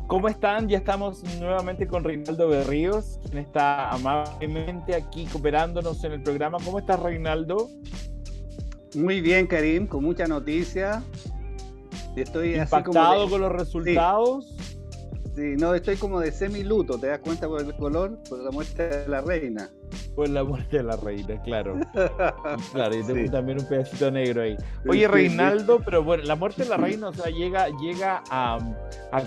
¿Cómo están? Ya estamos nuevamente con Reinaldo Berríos, quien está amablemente aquí cooperándonos en el programa. ¿Cómo estás, Reinaldo? Muy bien, Karim, con mucha noticia. Estoy así como de... ¿Impactado con los Sí, resultados? sí, no, estoy como de semiluto, ¿te das cuenta por el color? Por la muerte de la reina. Por la muerte de la reina, claro. Claro, y tengo Sí, también un pedacito negro ahí. sí, Oye, sí, Reinaldo, pero bueno, la muerte de la reina, o sea, llega a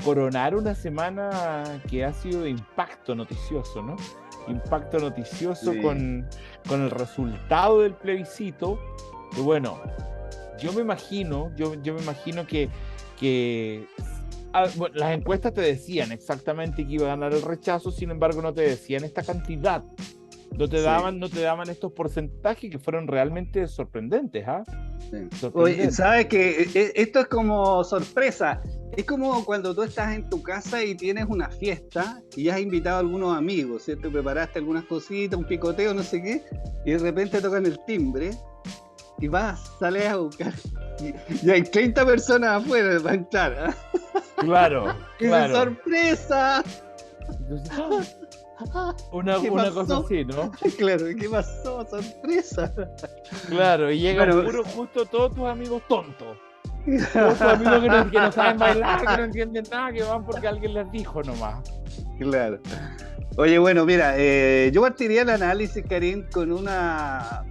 coronar una semana que ha sido de impacto noticioso, ¿no? Impacto noticioso sí. con el resultado del plebiscito. Y bueno, yo me imagino que bueno, las encuestas te decían exactamente que iba a ganar el rechazo, sin embargo, no te decían esta cantidad. Sí. No te daban estos porcentajes que fueron realmente sorprendentes, ¿ah? Sí. Oye, Sorprendentes. ¿sabes que esto es como sorpresa? Es como cuando tú estás en tu casa y tienes una fiesta y has invitado a algunos amigos, ¿cierto? Preparaste algunas cositas, un picoteo, no sé qué, y de repente tocan el timbre y sales a buscar y hay 30 personas afuera para entrar, ¿ah? Claro, Y dices, claro. ¡sorpresa! Entonces, ¿Qué una cosa pasó? así, ¿no? Claro, ¿qué pasó? ¡Sorpresa! Claro, y llegan Bueno, puros justo todos tus amigos tontos. Todos tus amigos que no saben bailar, que no entienden nada, que van porque alguien les dijo nomás. claro. Oye, bueno, mira, yo partiría el análisis, Karim, con una,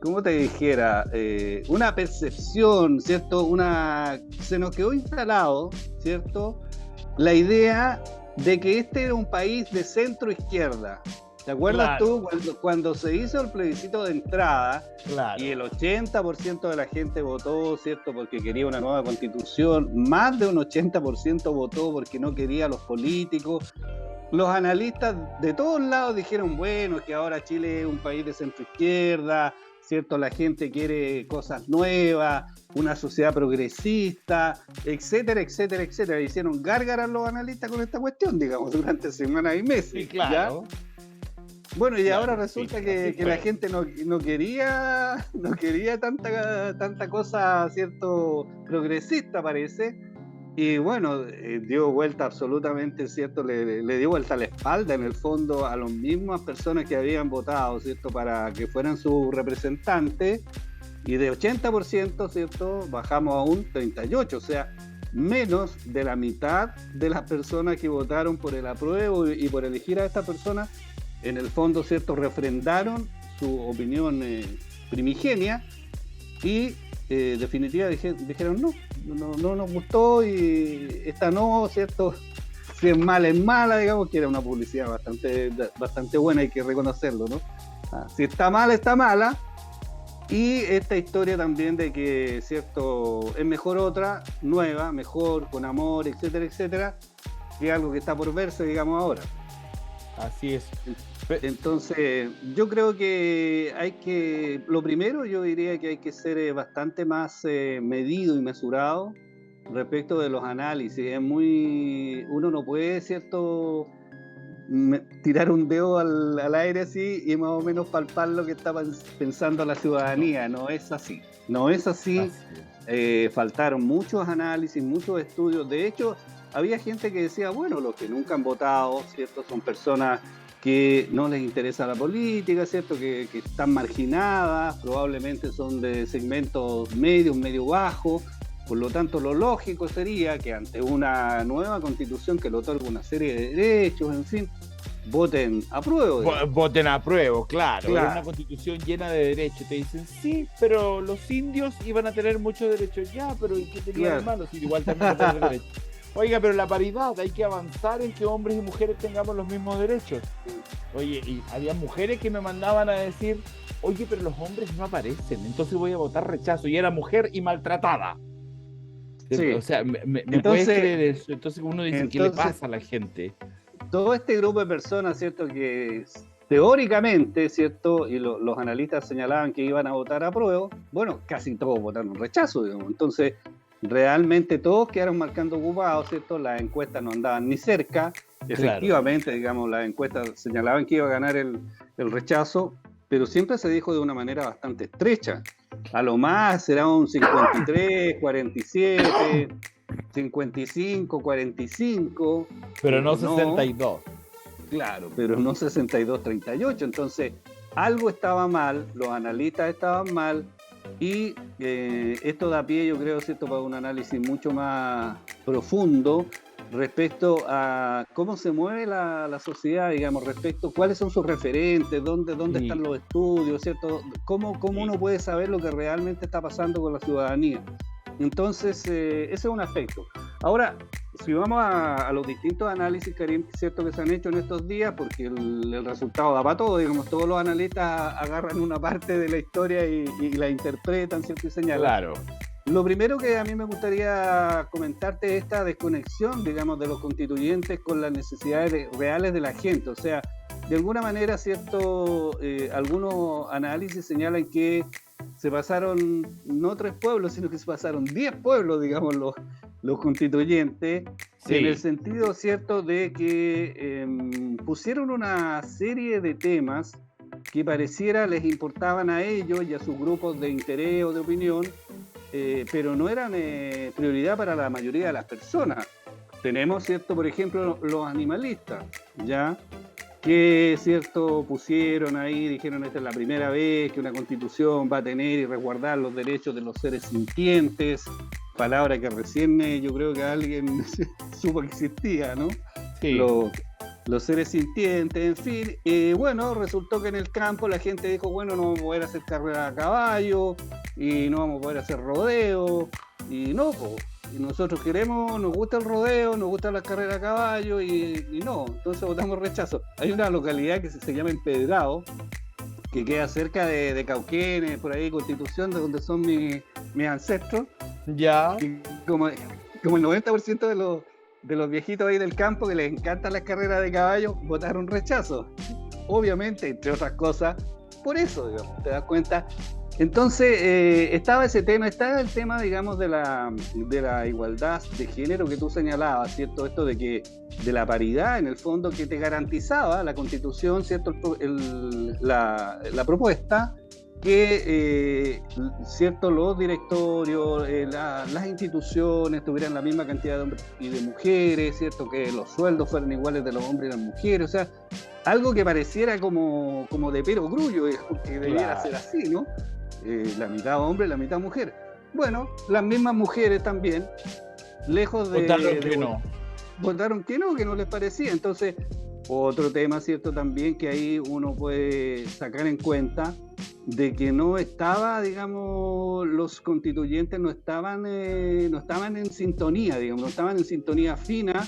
¿cómo te dijera? Una percepción, ¿cierto? Se nos quedó instalado, ¿cierto? La idea de que este era un país de centro izquierda. ¿Te acuerdas Claro, tú cuando se hizo el plebiscito de entrada y claro. el 80% de la gente votó, ¿cierto? Porque quería una nueva constitución, más de un 80% votó porque no quería a los políticos. Los analistas de todos lados dijeron, bueno, que ahora Chile es un país de centro izquierda, ¿cierto? La gente quiere cosas nuevas, una sociedad progresista, etcétera, etcétera, etcétera. Hicieron gárgaras los analistas con esta cuestión, digamos, durante semanas y Sí, meses, ¿ya? claro. Bueno, y ahora Claro, sí, resulta así que la fue. gente no quería tanta cosa, ¿cierto? Progresista, parece. Y bueno, dio vuelta absolutamente, ¿cierto? Le dio vuelta a la espalda, en el fondo, a las mismas personas que habían votado, ¿cierto? Para que fueran sus representantes. Y de 80%, ¿cierto? Bajamos a un 38%, o sea, menos de la mitad de las personas que votaron por el apruebo y por elegir a esta persona, en el fondo, ¿cierto? Refrendaron su opinión primigenia y definitiva dijeron no nos gustó y esta no, ¿cierto? Si es mala, digamos, que era una publicidad bastante buena, hay que reconocerlo, ¿no? Si está mala, está mala. Y esta historia también de que, ¿cierto? Es mejor otra, nueva, mejor, con amor, etcétera, etcétera, que algo que está por verse, digamos, ahora. Así es. Pe- Entonces, yo creo que lo primero yo diría que hay que ser bastante más medido y mesurado respecto de los análisis. Uno no puede, ¿cierto? Tirar un dedo al aire así y más o menos palpar lo que está pensando la no, ciudadanía. No es así. No es así. así es. Faltaron muchos análisis, muchos estudios. De hecho, había gente que decía, bueno, los que nunca han votado, ¿cierto? Son personas que no les interesa la política, ¿cierto? Que están marginadas, probablemente son de segmentos medios, medio bajos. Por lo tanto, lo lógico sería que ante una nueva constitución que le otorga una serie de derechos, en fin, voten a prueba, digamos. Voten a prueba, claro. Era una Claro, constitución llena de derechos. Te dicen, sí, pero los indios iban a tener muchos derechos. Ya, pero ¿y qué tenía de claro. malo? Sí, igual también va a tener derechos. Oiga, pero la paridad, hay que avanzar en que hombres y mujeres tengamos los mismos derechos. Oye, y había mujeres que me mandaban a decir, oye, pero los hombres no aparecen, entonces voy a votar rechazo. Y era mujer y maltratada. O Sí. sea, ¿me puedes Entonces, creer eso? Entonces uno dice, ¿qué le entonces, pasa a la gente? todo este grupo de personas, ¿cierto? Que teóricamente, ¿cierto? Y los analistas señalaban que iban a votar a prueba, bueno, casi todos votaron rechazo, digamos. Entonces, realmente todos quedaron marcando ocupados, ¿cierto? Las encuestas no andaban ni cerca. Claro. Efectivamente, digamos, las encuestas señalaban que iba a ganar el rechazo, pero siempre se dijo de una manera bastante estrecha. A lo más será un 53, 47, 55, 45. Pero no no, 62. Claro, pero no 62, 38. Entonces, algo estaba mal, los analistas estaban mal, y esto da pie, yo creo, ¿cierto?, para un análisis mucho más profundo respecto a cómo se mueve la sociedad, digamos, respecto a cuáles son sus referentes, dónde Sí. están los estudios, ¿cierto? Cómo Sí. uno puede saber lo que realmente está pasando con la ciudadanía. Entonces, ese es un aspecto. Ahora, si vamos a los distintos análisis, Karim, ¿cierto?, que se han hecho en estos días, porque el resultado da para todo, digamos, todos los analistas agarran una parte de la historia y la interpretan, ¿cierto?, y señalan. Claro. Lo primero que a mí me gustaría comentarte es esta desconexión, digamos, de los constituyentes con las necesidades reales de la gente. O sea, de alguna manera, ¿cierto?, algunos análisis señalan que se pasaron no 3 pueblos, sino que se pasaron 10 pueblos, digamos, los constituyentes, Sí. en el sentido, ¿cierto?, de que pusieron una serie de temas que pareciera les importaban a ellos y a sus grupos de interés o de opinión, pero no eran prioridad para la mayoría de las personas. Tenemos, ¿cierto?, por ejemplo, los animalistas, ¿ya?, que, ¿cierto?, pusieron ahí, dijeron, esta es la primera vez que una constitución va a tener y resguardar los derechos de los seres sintientes, palabra que recién yo creo que alguien supo que existía, ¿no? Sí. Los seres sintientes, en fin. Bueno, resultó que en el campo la gente dijo, bueno, no vamos a poder hacer carrera a caballo y no vamos a poder hacer rodeo, y no, pues. Y nosotros queremos, nos gusta el rodeo, nos gusta la carrera a caballo y no, entonces votamos rechazo. Hay una localidad que se llama Empedrado, que queda cerca de Cauquenes, por ahí, Constitución, de donde son mis ancestros. Ya. Y como el 90% de los viejitos ahí del campo que les encantan las carreras de caballo, votaron rechazo. Obviamente, entre otras cosas, por eso, digamos, te das cuenta. Entonces, estaba ese tema, estaba el tema, digamos, de la igualdad de género que tú señalabas, ¿cierto? Esto de la paridad, en el fondo, que te garantizaba la Constitución, ¿cierto? La propuesta, que, ¿cierto?, los directorios, las instituciones tuvieran la misma cantidad de hombres y de mujeres, ¿cierto?, que los sueldos fueran iguales de los hombres y las mujeres, o sea, algo que pareciera como de pero grullo, que debiera ser así, ¿no? La mitad hombre, la mitad mujer. Bueno, las mismas mujeres también, lejos de... Votaron que no les parecía. Entonces, otro tema, ¿cierto?, también que ahí uno puede sacar en cuenta de que no estaba, digamos, los constituyentes no estaban en sintonía, digamos, no estaban en sintonía fina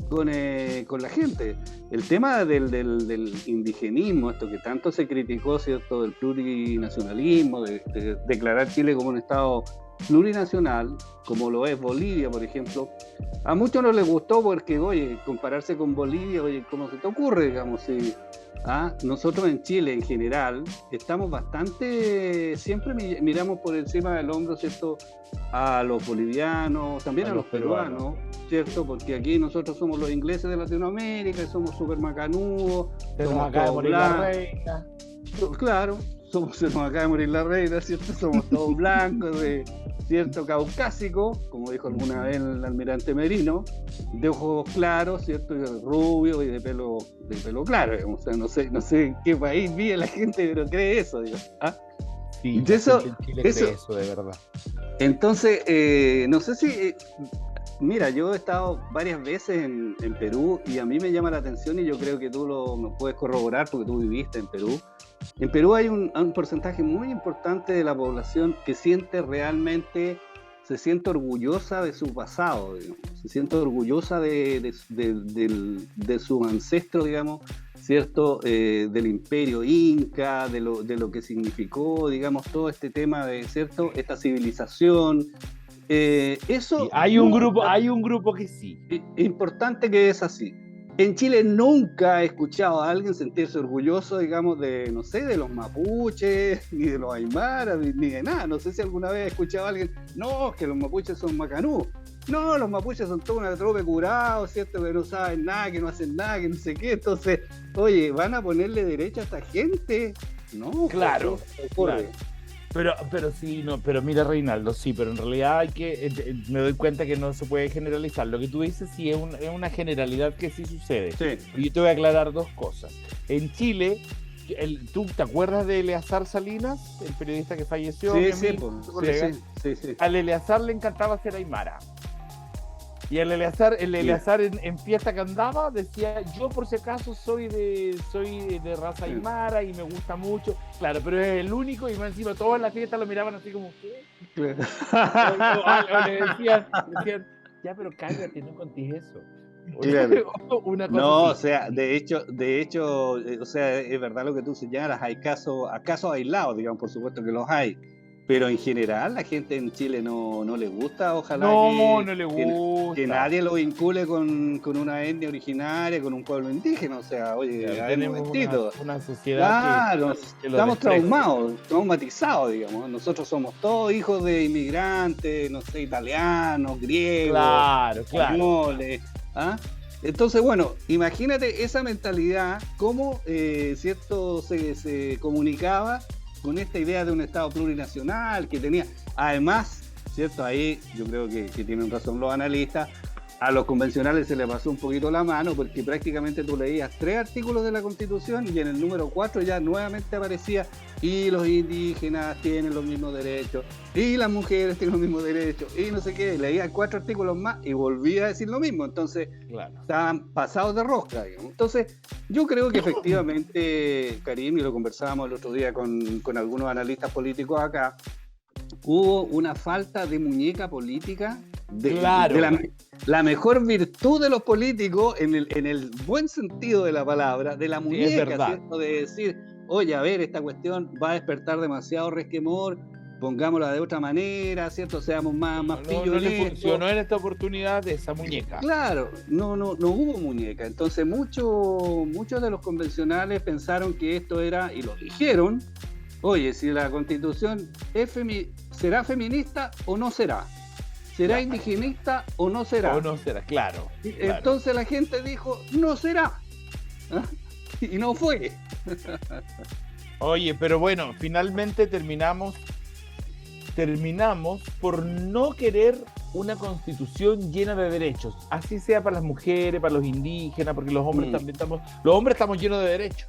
con la gente. El tema del indigenismo, esto que tanto se criticó, ¿cierto?, del plurinacionalismo, de declarar Chile como un estado plurinacional, como lo es Bolivia, por ejemplo, a muchos no les gustó porque, oye, compararse con Bolivia, oye, ¿cómo se te ocurre, digamos? Si, nosotros en Chile, en general, estamos bastante, siempre miramos por encima del hombro, ¿cierto?, a los bolivianos, también a los peruanos, ¿cierto? Porque aquí nosotros somos los ingleses de Latinoamérica, somos súper macanudos, somos acá de morir la reina. Claro, se nos acaba de morir la reina, ¿cierto? Somos todos blancos, ¿cierto?, caucásicos, como dijo alguna vez el almirante Merino, de ojos claros, ¿cierto?, y rubio y de pelo claro, digamos. O sea, no sé en qué país vive la gente, pero cree eso, digo. Sí, entonces, en Chile cree eso, de verdad. Entonces, no sé si... mira, yo he estado varias veces en Perú y a mí me llama la atención, y yo creo que tú me puedes corroborar porque tú viviste en Perú. En Perú hay un porcentaje muy importante de la población que se siente orgullosa de su pasado, digamos, se siente orgullosa de sus ancestros, digamos, ¿cierto? Del imperio inca, de lo que significó, digamos, todo este tema de, ¿cierto?, esta civilización. Eso sí, hay un grupo que sí. Importante que es así. En Chile nunca he escuchado a alguien sentirse orgulloso, digamos, de, no sé, de los mapuches, ni de los aymaras, ni de nada. No sé si alguna vez he escuchado a alguien, no, que los mapuches son macanú. No, los mapuches son toda una trope curado, ¿cierto?, que no saben nada, que no hacen nada, que no sé qué. Entonces, oye, ¿van a ponerle derecho a esta gente? No, claro. Pero sí, no, pero mira, Reinaldo, sí, pero en realidad me doy cuenta que no se puede generalizar. Lo que tú dices sí es una generalidad que sí sucede. Sí, Y yo te voy a aclarar dos cosas. En Chile, ¿tú te acuerdas de Eleazar Salinas, el periodista que falleció, mi sí, sí, amigo, pues, tu sí, colega? sí, sí, sí. Al Eleazar le encantaba ser aymara. Y el Ya, Eleazar en fiesta que andaba decía, yo por si acaso soy de raza sí. aymara y me gusta mucho. Claro, pero es el único y más encima todos en la fiesta lo miraban así como, ¿qué? O le decían, ya, pero cállate, no contés eso. Claro. Una cosa No, o así. sea, de hecho, o sea, es verdad lo que tú señalas, hay casos aislados, digamos, por supuesto que los hay, pero en general la gente en Chile no le gusta, ojalá No, que, no le que gusta. nadie lo vincule con una etnia originaria, con un pueblo indígena, o sea, oye, Claro, a ver, un tenemos momentito, una sociedad claro, que lo estamos desprecia. traumatizados, digamos, nosotros somos todos hijos de inmigrantes, no sé, italianos, griegos, Claro, claro. españoles, ¿ah? Entonces, bueno, imagínate esa mentalidad, cómo, ¿cierto?, se comunicaba con esta idea de un Estado plurinacional que tenía, además, ¿cierto?, ahí yo creo que tienen razón los analistas, a los convencionales se les pasó un poquito la mano porque prácticamente tú leías 3 artículos de la Constitución y en el número 4 ya nuevamente aparecía y los indígenas tienen los mismos derechos y las mujeres tienen los mismos derechos y no sé qué, leías 4 artículos más y volvía a decir lo mismo, entonces Claro. estaban pasados de rosca, digamos. Entonces yo creo que efectivamente, Karim, y lo conversábamos el otro día con algunos analistas políticos acá, hubo una falta de muñeca política de Claro. la mejor virtud de los políticos en el buen sentido de la palabra, de la Sí, es muñeca, verdad. ¿cierto? De decir, oye, a ver, esta cuestión va a despertar demasiado resquemor, pongámosla de otra manera, ¿cierto? Seamos más No, pillos no en le esto. funcionó en esta oportunidad de esa muñeca. Claro, no hubo muñeca. Entonces muchos de los convencionales pensaron que esto era, y lo dijeron, oye, si la Constitución será feminista o no será, será Claro. indigenista o no O será. no será, claro, Y claro. entonces la gente dijo, no será. ¿Ah? Y no fue. Oye, pero bueno, finalmente terminamos por no querer una constitución llena de derechos, así sea para las mujeres, para los indígenas, porque los hombres también estamos llenos de derechos.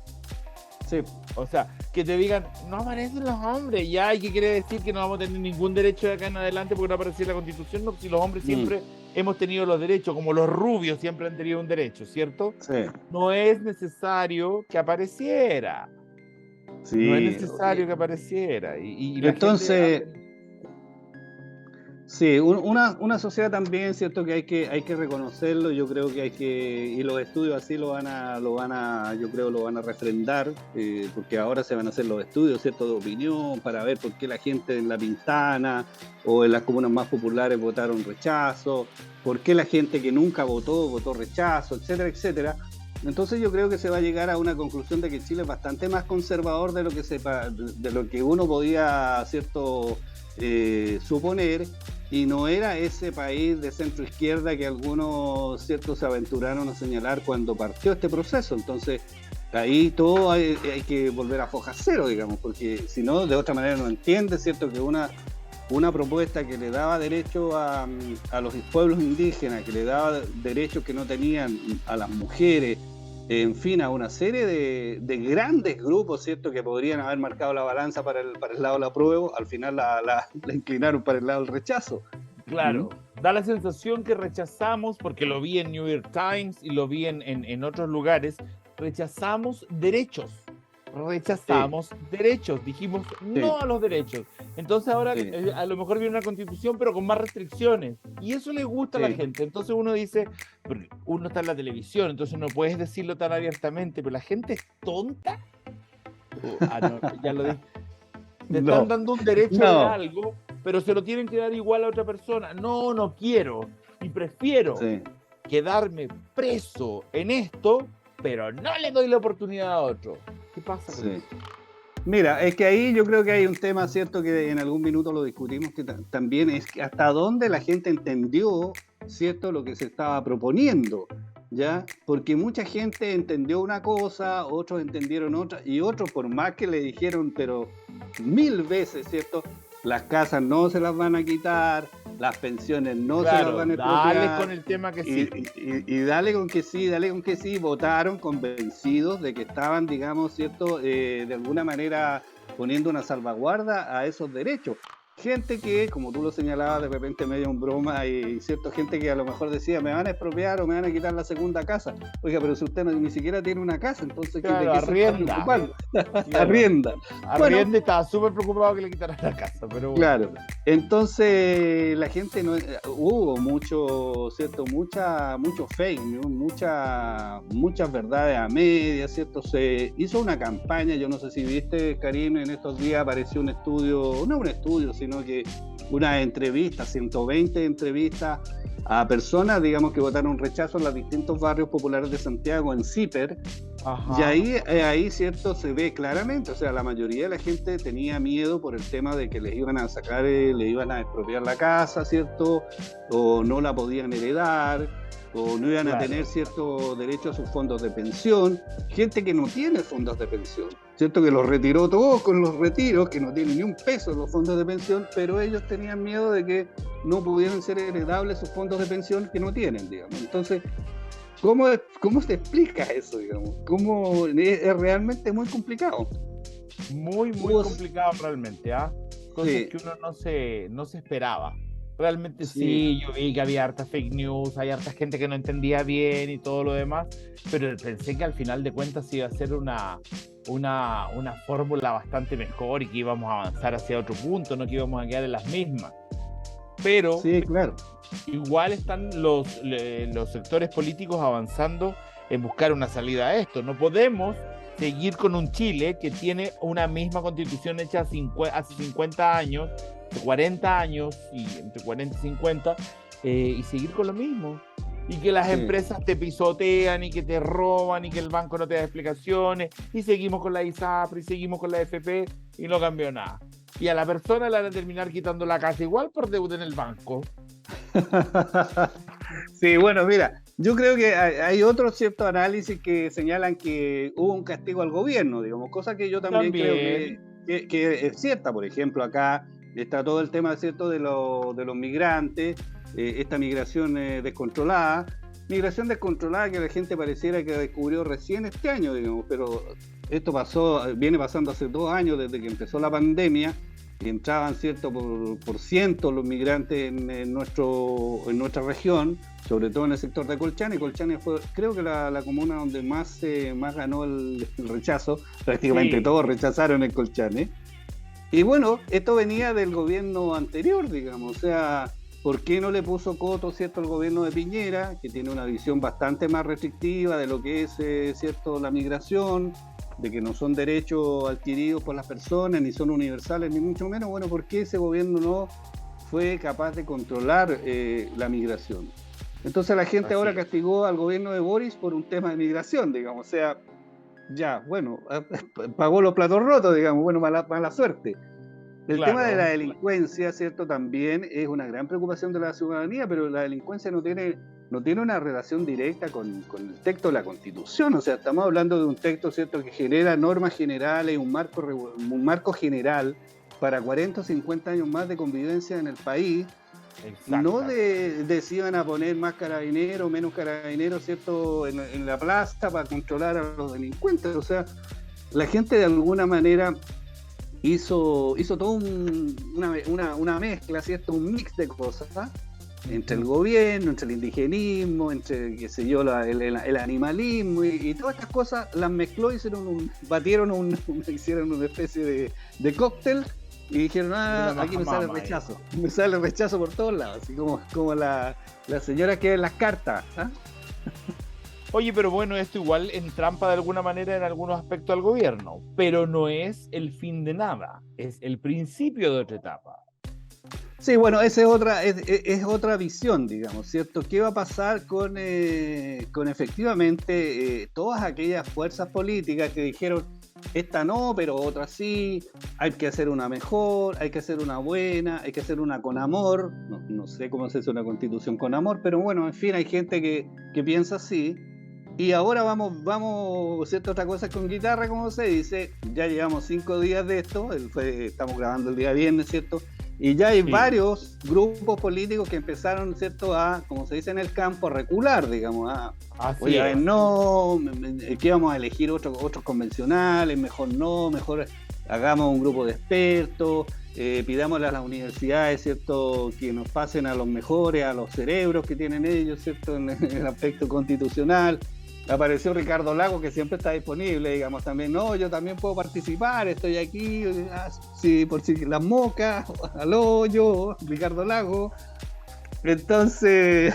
Sí, O sea, que te digan, no aparecen los hombres, ya, ¿y qué quiere decir? Que no vamos a tener ningún derecho de acá en adelante porque no apareció en la Constitución, no, si los hombres siempre hemos tenido los derechos, como los rubios siempre han tenido un derecho, ¿cierto? sí, No es necesario que apareciera, no es sí. necesario que apareciera, y la gente Entonces, sí, una sociedad también, cierto, que hay que reconocerlo. Yo creo que y los estudios así yo creo lo van a refrendar, porque ahora se van a hacer los estudios, cierto, de opinión para ver por qué la gente en La Pintana o en las comunas más populares votaron rechazo, por qué la gente que nunca votó rechazo, etcétera, etcétera. Entonces yo creo que se va a llegar a una conclusión de que Chile es bastante más conservador de lo que uno podía, cierto, suponer, y no era ese país de centro izquierda que algunos, cierto, se aventuraron a señalar cuando partió este proceso. Entonces ahí todo hay que volver a foja cero, digamos, porque si no, de otra manera no entiende, cierto, que una propuesta que le daba derecho a los pueblos indígenas, que le daba derechos que no tenían a las mujeres, en fin, a una serie de grandes grupos, ¿cierto?, que podrían haber marcado la balanza para el lado del apruebo, al final la inclinaron para el lado del rechazo. claro, da la sensación que rechazamos, porque lo vi en New York Times y lo vi en otros lugares, rechazamos derechos, dijimos no a los derechos. Entonces ahora Sí, a lo mejor viene una constitución, pero con más restricciones, y eso le gusta a la sí, gente. Entonces uno dice, porque uno está en la televisión, entonces no puedes decirlo tan abiertamente, pero la gente es tonta. No, ya lo dije. Te están no, dando un derecho de no, algo, pero se lo tienen que dar igual a otra persona. No, no quiero. Y prefiero sí, quedarme preso en esto, pero no le doy la oportunidad a otro. ¿Qué pasa con sí. eso? Mira, es que ahí yo creo que hay un tema, cierto, que en algún minuto lo discutimos, que también es que hasta dónde la gente entendió, cierto, lo que se estaba proponiendo, ¿ya? Porque mucha gente entendió una cosa, otros entendieron otra, y otros, por más que le dijeron, pero 1000 veces, ¿cierto? Las casas no se las van a quitar, las pensiones no se las van a dale expropiar. con el tema que sí. Y dale con que sí, votaron convencidos de que estaban, digamos, ¿cierto? De alguna manera poniendo una salvaguarda a esos derechos. Gente que, como tú lo señalabas, de repente medio en broma, y cierto, gente que a lo mejor decía, me van a expropiar o me van a quitar la segunda casa. Oiga, pero si usted ni siquiera tiene una casa, entonces Claro, ¿de qué se está preocupando? Arrienda. Bueno, Arrienda estaba súper preocupado que le quitaran la casa, pero bueno. claro. Entonces la gente no hubo mucho, cierto, mucho fake news, muchas verdades a medias, cierto. Se hizo una campaña, yo no sé si viste, Karim, en estos días apareció un estudio, no un estudio, sino que una entrevista, 120 entrevistas a personas, digamos, que votaron rechazo en los distintos barrios populares de Santiago, en CIPER. Ajá. Y ahí, cierto, se ve claramente, o sea, la mayoría de la gente tenía miedo por el tema de que les iban a sacar, le iban a expropiar la casa, cierto, o no la podían heredar, o no iban a tener cierto derecho a sus fondos de pensión. Gente que no tiene fondos de pensión, cierto, que los retiró todos con los retiros, que no tienen ni un peso en los fondos de pensión, pero ellos tenían miedo de que no pudieran ser heredables sus fondos de pensión que no tienen, digamos. Entonces, ¿cómo se explica eso, digamos? ¿Cómo es realmente muy complicado? Muy complicado realmente, ¿ah? Cosas Sí. que uno no se esperaba. Realmente sí, yo vi que había harta fake news, hay harta gente que no entendía bien y todo lo demás, pero pensé que al final de cuentas iba a ser una fórmula bastante mejor y que íbamos a avanzar hacia otro punto, no que íbamos a quedar en las mismas. Pero Sí, claro. igual están los sectores políticos avanzando en buscar una salida a esto. No podemos seguir con un Chile que tiene una misma constitución hecha hace 50 años, 40 años, y entre 40 y 50, y seguir con lo mismo. Y que las empresas te pisotean y que te roban y que el banco no te da explicaciones, y seguimos con la ISAPRE y seguimos con la FP y no cambió nada. Y a la persona le van a terminar quitando la casa igual por deuda en el banco. Sí, bueno, mira, yo creo que hay otros ciertos análisis que señalan que hubo un castigo al gobierno, digamos, cosa que yo también creo que es cierta. Por ejemplo, acá está todo el tema, ¿cierto?, de los migrantes, esta migración descontrolada que la gente pareciera que descubrió recién este año, digamos, pero esto viene pasando hace 2 años desde que empezó la pandemia. Y entraban, ¿cierto?, por cientos los migrantes en nuestra región, sobre todo en el sector de Colchane. Colchane fue, creo que la comuna donde más ganó el rechazo. Prácticamente todos rechazaron el Colchane. Y bueno, esto venía del gobierno anterior, digamos. O sea, ¿por qué no le puso coto, cierto, al gobierno de Piñera, que tiene una visión bastante más restrictiva de lo que es, cierto, la migración, de que no son derechos adquiridos por las personas, ni son universales, ni mucho menos? Bueno, ¿por qué ese gobierno no fue capaz de controlar la migración? Entonces la gente ahora castigó al gobierno de Boris por un tema de migración, digamos. O sea, ya, bueno, pagó los platos rotos, digamos, bueno, mala suerte. El tema de la delincuencia, ¿cierto?, también es una gran preocupación de la ciudadanía, pero la delincuencia no tiene una relación directa con el texto de la Constitución. O sea, estamos hablando de un texto, ¿cierto?, que genera normas generales, un marco general para 40 o 50 años más de convivencia en el país. No de si iban a poner más carabineros, menos carabineros, ¿cierto?, en la plaza para controlar a los delincuentes. O sea, la gente de alguna manera hizo todo una mezcla, ¿cierto?, un mix de cosas, ¿eh?, entre el gobierno, entre el indigenismo, entre, qué sé yo, el animalismo y todas estas cosas las mezcló, hicieron hicieron una especie de cóctel y dijeron, aquí me sale el rechazo por todos lados, así como la señora que ve las cartas, ¿eh? Oye, pero bueno, esto igual entrampa de alguna manera en algunos aspectos al gobierno, pero no es el fin de nada, es el principio de otra etapa. Sí, bueno, esa es otra visión, digamos, ¿cierto? ¿Qué va a pasar con efectivamente todas aquellas fuerzas políticas que dijeron, esta no, pero otra sí, hay que hacer una mejor, hay que hacer una buena, hay que hacer una con amor? No sé cómo se hace una constitución con amor, pero bueno, en fin, hay gente que piensa así. Y ahora vamos, ¿cierto? Otra cosa con guitarra, como se dice. Ya llevamos 5 días de esto. Estamos grabando el día viernes, ¿cierto? Y ya hay varios grupos políticos que empezaron, ¿cierto? A, como se dice en el campo, a recular, digamos. Oye, a ver, no, ¿qué vamos a elegir otros convencionales? Mejor no, mejor hagamos un grupo de expertos. Pidámosle a las universidades, ¿cierto?, que nos pasen a los mejores, a los cerebros que tienen ellos, ¿cierto?, en el aspecto constitucional. Apareció Ricardo Lago, que siempre está disponible, digamos, también, no, yo también puedo participar, estoy aquí, sí, por si las moscas, aló, yo, Ricardo Lago. Entonces,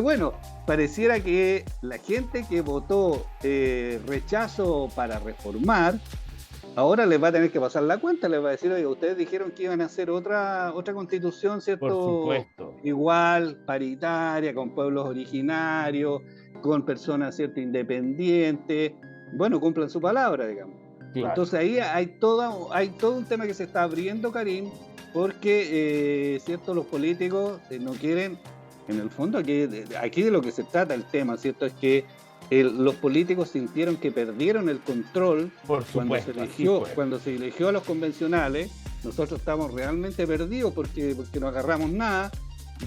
bueno, pareciera que la gente que votó rechazo para reformar, ahora les va a tener que pasar la cuenta, les va a decir, oiga, ustedes dijeron que iban a hacer otra constitución, ¿cierto? Por supuesto. Igual, paritaria, con pueblos originarios, con personas, ¿cierto?, independientes. Bueno, cumplan su palabra, digamos. Claro. Entonces ahí hay todo un tema que se está abriendo, Karim, porque, ¿cierto?, los políticos no quieren, en el fondo, aquí de lo que se trata el tema, ¿cierto?, es que los políticos sintieron que perdieron el control. Por supuesto, cuando se eligió a los convencionales. Nosotros estamos realmente perdidos porque no agarramos nada,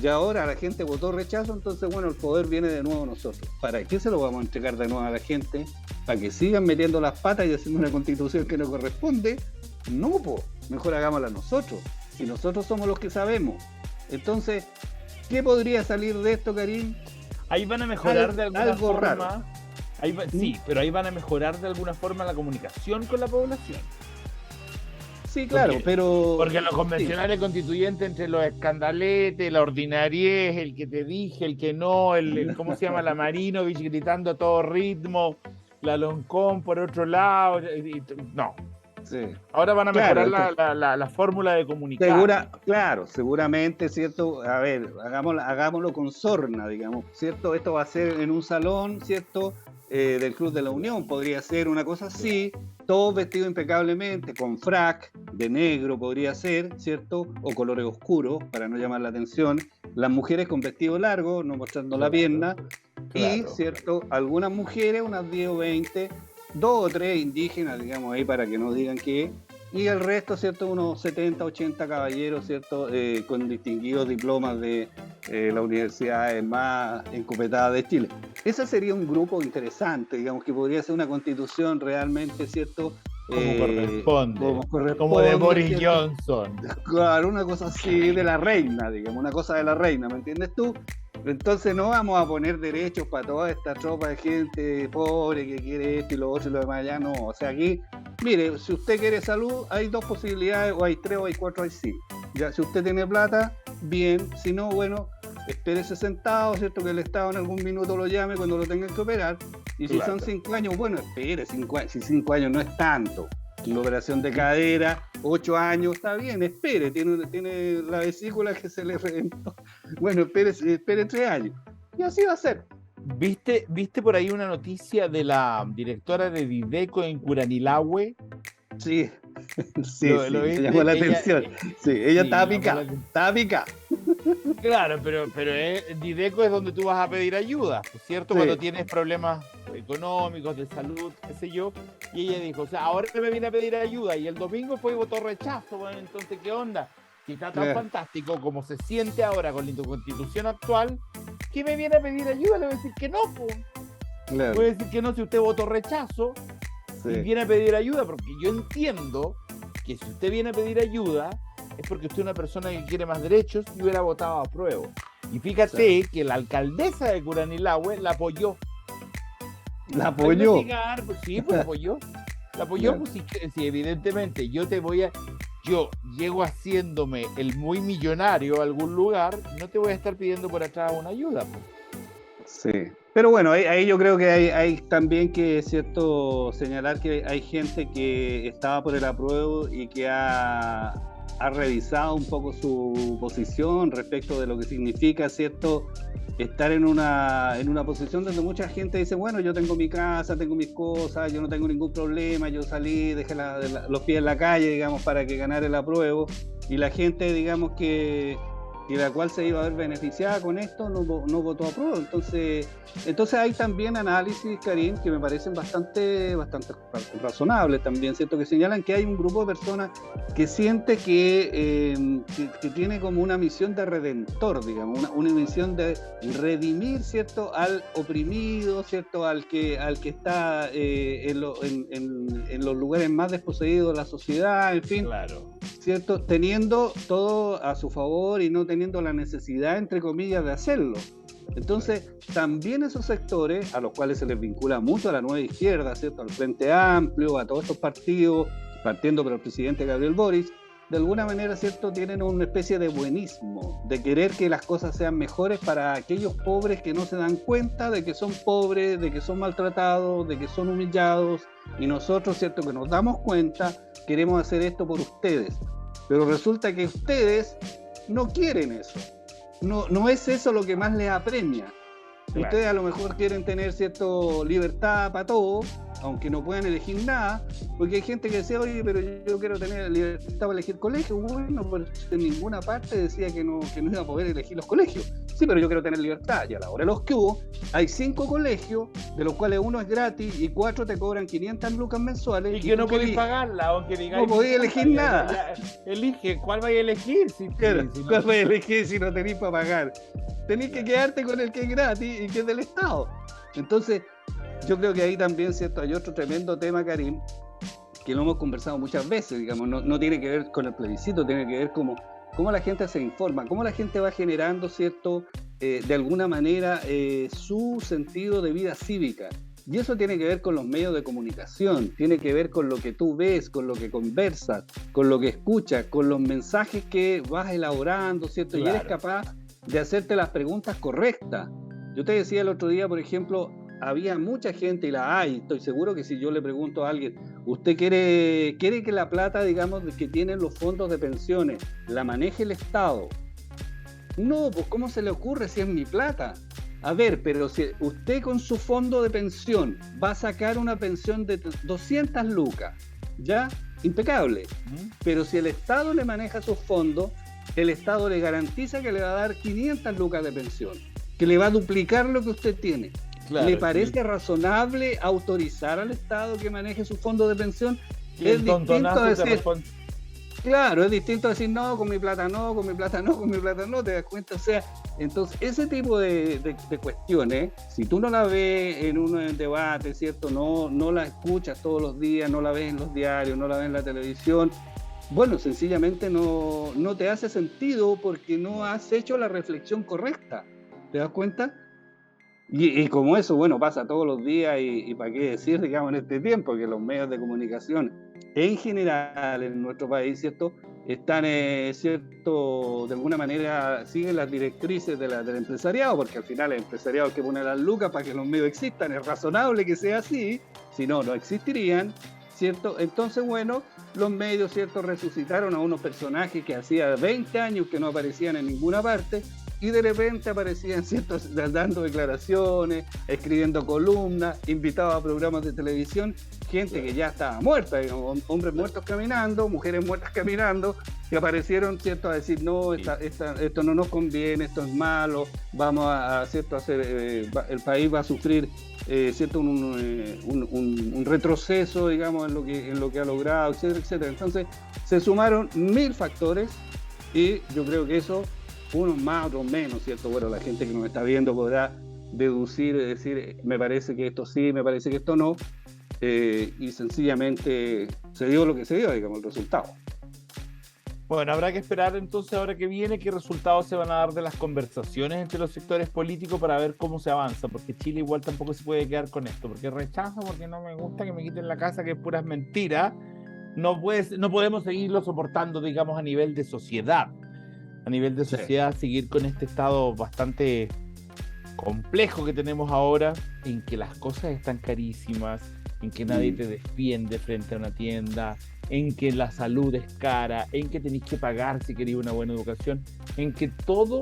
y ahora la gente votó rechazo. Entonces, bueno, el poder viene de nuevo a nosotros. ¿Para qué se lo vamos a entregar de nuevo a la gente? ¿Para que sigan metiendo las patas y haciendo una constitución que no corresponde? No, mejor hagámosla nosotros, si nosotros somos los que sabemos. Entonces, ¿qué podría salir de esto, Karim? Ahí van a mejorar de alguna forma. Sí, pero ahí van a mejorar de alguna forma la comunicación con la población. Sí, claro, porque los convencionales constituyentes, entre los escandaletes, la ordinariez, el que te dije, el que no, ¿cómo se llama? La Marinovich gritando a todo ritmo, la Loncón por otro lado, no. Sí. Ahora van a mejorar la fórmula de comunicar. Seguramente, ¿cierto? A ver, hagámoslo con sorna, digamos, ¿cierto? Esto va a ser en un salón, ¿cierto?, del Club de la Unión, podría ser una cosa así, todos vestidos impecablemente, con frac de negro podría ser, ¿cierto? O colores oscuros, para no llamar la atención. Las mujeres con vestido largo, no mostrando la pierna. Y, ¿cierto?, algunas mujeres, unas 10 o 20, 2 o 3 indígenas, digamos, ahí para que no digan que, y el resto, ¿cierto?, unos 70, 80 caballeros, ¿cierto?, con distinguidos diplomas de la universidad más encopetada de Chile. Ese sería un grupo interesante, digamos, que podría ser una constitución realmente, ¿cierto?, como de Boris, ¿cierto?, Johnson. Claro, una cosa así de la reina, digamos, una cosa de la reina, ¿me entiendes tú? Entonces no vamos a poner derechos para toda esta tropa de gente pobre que quiere esto y lo otro y lo demás, ya no. O sea, aquí, mire, si usted quiere salud, hay 2 posibilidades, o hay 3, o hay 4, hay 5. Ya, si usted tiene plata, bien, si no, bueno, espérese sentado, ¿cierto?, que el Estado en algún minuto lo llame cuando lo tengan que operar. Y si son 5 años, bueno, espere, 5 años, si 5 años no es tanto. La operación de cadera, 8 años, está bien, espere, tiene la vesícula que se le reventó. Bueno, espere 3 años. Y así va a ser. ¿Viste por ahí una noticia de la directora de Dideco en Curanilahue? Sí, me llamó la atención. Sí, ella estaba picada. Claro, pero Dideco es donde tú vas a pedir ayuda, ¿cierto? Sí. Cuando tienes problemas económicos, de salud, qué sé yo. Y ella dijo, o sea, ahora me viene a pedir ayuda. Y el domingo fue y votó rechazo. Bueno, entonces, ¿qué onda? Si está tan fantástico como se siente ahora con la constitución actual, ¿qué me viene a pedir ayuda? Le voy a decir que no, pues. Claro. Voy a decir que no si usted votó rechazo y viene a pedir ayuda, porque yo entiendo que si usted viene a pedir ayuda es porque usted es una persona que quiere más derechos y hubiera votado a prueba. Y fíjate que la alcaldesa de Curanilahue la apoyó. ¿La apoyó? Pues sí, pues la apoyó. La apoyó, pues sí, evidentemente yo llego haciéndome el muy millonario a algún lugar, no te voy a estar pidiendo por atrás una ayuda, pues. Sí, pero bueno, ahí yo creo que hay también que, cierto, señalar que hay gente que estaba por el apruebo y que ha revisado un poco su posición respecto de lo que significa, cierto, estar en una posición donde mucha gente dice, bueno, yo tengo mi casa, tengo mis cosas, yo no tengo ningún problema, yo salí, dejé los pies en la calle, digamos, para que ganara el apruebo, y la gente, digamos, que y la cual se iba a ver beneficiada con esto, no votó a prueba. Entonces hay también análisis, Karim, que me parecen bastante razonables también, ¿cierto? Que señalan que hay un grupo de personas que siente que tiene como una misión de redentor, digamos, una misión de redimir, ¿cierto?, al oprimido, ¿cierto?, al que está en los lugares más desposeídos de la sociedad, en fin. Claro. ¿Cierto? Teniendo todo a su favor y no teniendo la necesidad, entre comillas, de hacerlo. Entonces, también esos sectores, a los cuales se les vincula mucho a la nueva izquierda, ¿cierto?, al Frente Amplio, a todos estos partidos, partiendo por el presidente Gabriel Boric, de alguna manera, ¿cierto?, tienen una especie de buenismo, de querer que las cosas sean mejores para aquellos pobres que no se dan cuenta de que son pobres, de que son maltratados, de que son humillados, y nosotros, ¿cierto?, que nos damos cuenta, queremos hacer esto por ustedes. Pero resulta que ustedes no quieren eso. No es eso lo que más les apremia. Claro. Ustedes a lo mejor quieren tener cierta libertad para todo, aunque no puedan elegir nada, porque hay gente que decía, oye, pero yo quiero tener libertad para elegir colegio. Bueno, pues en ninguna parte decía que no iba a poder elegir los colegios. Sí, pero yo quiero tener libertad. Y a la hora de los que hubo, hay 5 colegios, de los cuales uno es gratis y 4 te cobran 500 lucas mensuales. Y que no podéis pagarla, aunque digáis. No podéis elegir nada. Elige, ¿cuál vais a elegir? ¿Cuál vais a elegir si no tenéis para pagar? Tenéis que quedarte con el que es gratis y que es del Estado. Entonces, yo creo que ahí también, ¿cierto?, hay otro tremendo tema, Karim, que lo hemos conversado muchas veces, digamos, no tiene que ver con el plebiscito, tiene que ver cómo la gente se informa, cómo la gente va generando, ¿cierto?, de alguna manera su sentido de vida cívica. Y eso tiene que ver con los medios de comunicación, tiene que ver con lo que tú ves, con lo que conversas, con lo que escuchas, con los mensajes que vas elaborando, ¿cierto? Claro. Y eres capaz de hacerte las preguntas correctas. Yo te decía el otro día, por ejemplo, había mucha gente, y la hay, estoy seguro que si yo le pregunto a alguien, ¿usted quiere que la plata, digamos, que tienen los fondos de pensiones, la maneje el Estado? No, pues ¿cómo se le ocurre si es mi plata? A ver, pero si usted con su fondo de pensión va a sacar una pensión de 200 lucas, ¿ya? Impecable. Pero si el Estado le maneja sus fondos, el Estado le garantiza que le va a dar 500 lucas de pensión, que le va a duplicar lo que usted tiene. Claro, ¿le parece razonable autorizar al Estado que maneje su fondo de pensión? Es distinto a decir, claro, es distinto a decir, no, con mi plata no, con mi plata no, con mi plata no, te das cuenta. O sea, entonces ese tipo de cuestiones, si tú no la ves en un debate, ¿cierto? No la escuchas todos los días, no la ves en los diarios, no la ves en la televisión, bueno, sencillamente no te hace sentido porque no has hecho la reflexión correcta. ¿Te das cuenta? Y como eso, bueno, pasa todos los días y para qué decir, digamos, en este tiempo, que los medios de comunicación en general en nuestro país, ¿cierto?, están, ¿cierto?, de alguna manera siguen las directrices del empresariado, porque al final el empresariado es que pone las lucas para que los medios existan, es razonable que sea así, si no, no existirían, ¿cierto? Entonces, bueno, los medios, ¿cierto?, resucitaron a unos personajes que hacía 20 años que no aparecían en ninguna parte, y de repente aparecían, ¿cierto?, dando declaraciones, escribiendo columnas, invitados a programas de televisión, gente que ya estaba muerta, digamos, hombres muertos caminando, mujeres muertas caminando, que aparecieron, ¿cierto?, a decir, no, esto no nos conviene, esto es malo, vamos a ¿cierto?, hacer, el país va a sufrir, ¿cierto?, un retroceso, digamos, en lo que ha logrado, etcétera, etcétera. Entonces, se sumaron 1000 factores y yo creo que eso, unos más, otros menos, ¿cierto? Bueno, la gente que nos está viendo podrá deducir, decir, me parece que esto sí, me parece que esto no, y sencillamente se dio lo que se dio, digamos, el resultado. Bueno, habrá que esperar entonces ahora que viene qué resultados se van a dar de las conversaciones entre los sectores políticos para ver cómo se avanza, porque Chile igual tampoco se puede quedar con esto, porque rechazo, porque no me gusta que me quiten la casa, que es puras mentiras, no podemos seguirlo soportando, digamos, a nivel de sociedad. A nivel de sociedad, sí, seguir con este estado bastante complejo que tenemos ahora, en que las cosas están carísimas, en que nadie te defiende frente a una tienda, en que la salud es cara, en que tenéis que pagar si queréis una buena educación, en que todo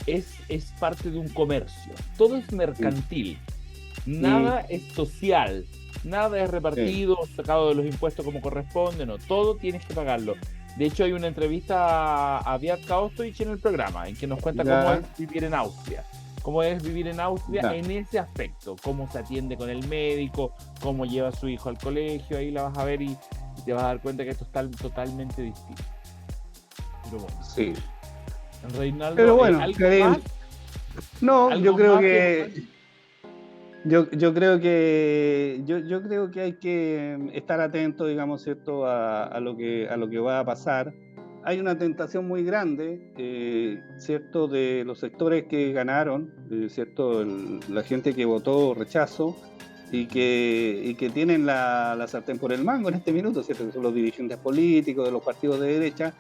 es parte de un comercio, todo es mercantil, nada es social, nada es repartido, sacado de los impuestos como corresponde, no, todo tienes que pagarlo. De hecho, hay una entrevista a Beat Kaustovich en el programa, en que nos cuenta cómo Ya, es vivir en Austria. Cómo es vivir en Austria ya. en ese aspecto, cómo se atiende con el médico, cómo lleva a su hijo al colegio, ahí la vas a ver y te vas a dar cuenta que esto está totalmente distinto. Pero bueno, Sí. Reinaldo, Pero bueno, ¿algo Karim, más? no, yo ¿Algo creo más que yo creo que hay que estar atento, digamos, ¿cierto?, a lo que va a pasar. Hay una tentación muy grande, ¿cierto?, de los sectores que ganaron, ¿cierto?, la gente que votó rechazo y que tienen la sartén por el mango en este minuto, ¿cierto?, que son los dirigentes políticos de los partidos de derecha.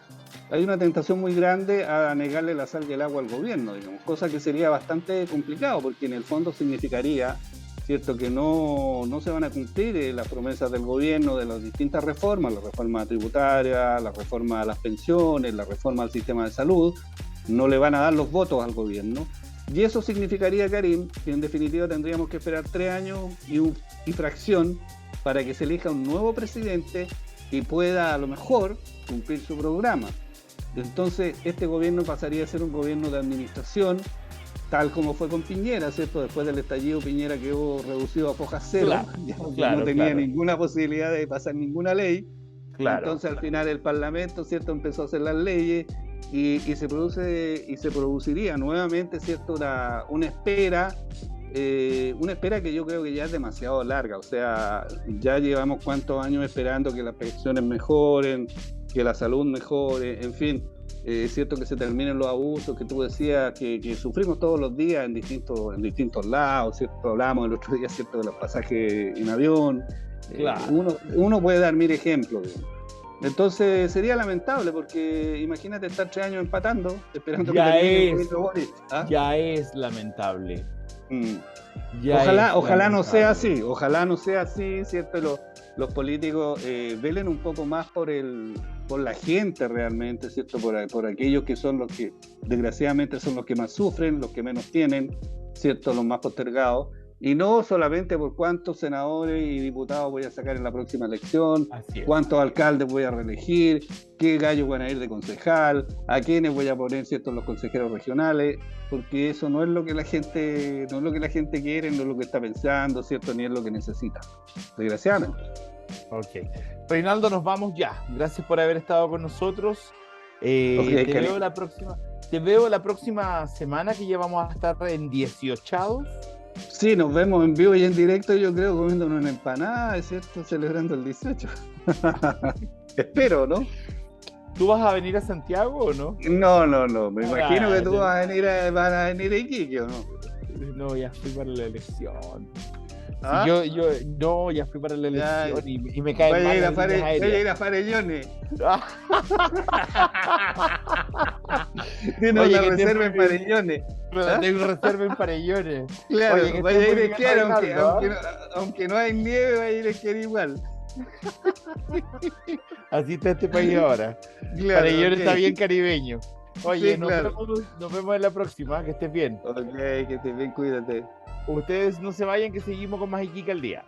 Hay una tentación muy grande a negarle la sal y el agua al gobierno, digamos, cosa que sería bastante complicado, porque en el fondo significaría, cierto, que no se van a cumplir las promesas del gobierno de las distintas reformas, la reforma tributaria, la reforma a las pensiones, la reforma al sistema de salud, no le van a dar los votos al gobierno. Y eso significaría, Karim, que en definitiva tendríamos que esperar 3 años y fracción para que se elija un nuevo presidente y pueda a lo mejor cumplir su programa. Entonces, este gobierno pasaría a ser un gobierno de administración, tal como fue con Piñera, ¿cierto? Después del estallido, Piñera quedó reducido a fojas cero, claro, ya no tenía claro, ninguna posibilidad de pasar ninguna ley. claro. Entonces, al final, el Parlamento, ¿cierto?, empezó a hacer las leyes y se produciría nuevamente, ¿cierto?, una espera que yo creo que ya es demasiado larga. O sea, ya llevamos cuántos años esperando que las pensiones mejoren, que la salud mejore, en fin. Es cierto que se terminen los abusos que tú decías que sufrimos todos los días en distintos lados, ¿cierto? Hablábamos el otro día, ¿cierto?, de los pasajes en avión. Claro. Uno puede dar mil ejemplos. Entonces sería lamentable, porque imagínate estar 3 años empatando, esperando que termine el gobierno Boric. ¿Ah? Ya es lamentable. Mm. Ya es Ojalá no sea lamentable. así, ¿cierto? Los políticos velen un poco más por la gente realmente, ¿cierto? Por aquellos que son los que, desgraciadamente, son los que más sufren, los que menos tienen, ¿cierto? Los más postergados. Y no solamente por cuántos senadores y diputados voy a sacar en la próxima elección, Así es. cuántos alcaldes voy a reelegir, qué gallos van a ir de concejal, a quiénes voy a poner, ¿cierto?, los consejeros regionales, porque eso no es lo que la gente quiere, no es lo que está pensando, ¿cierto?, ni es lo que necesita, desgraciadamente. Ok. Reinaldo, nos vamos ya. Gracias por haber estado con nosotros. Okay, Te veo la próxima semana, que ya vamos a estar en 18. Sí, nos vemos en vivo y en directo, yo creo, comiéndonos una empanada, ¿es cierto?, celebrando el 18. Espero, ¿no? ¿Tú vas a venir a Santiago o no? No, me imagino que tú yo- vas a venir a Iquique, ¿o no? No, ya fui para la elección. ¿Ah? No, ya fui para la Ya, elección y me caen vaya a mal ir a las líneas aéreas. Farellones. Tiene Oye, una que reserva en Farellones. pero ¿Ah? tengo reserva en Farellones. Claro, Oye, que vaya a estés ir muy a bien, esquiar, Reinaldo, aunque no hay nieve, vaya a ir a esquiar igual. Así está este país ahora. Claro, Farellones está ok. bien caribeño. Oye, Sí, claro. nos vemos en la próxima, que estés bien. Ok, que estés bien, cuídate. Ustedes no se vayan, que seguimos con más Iquique al día.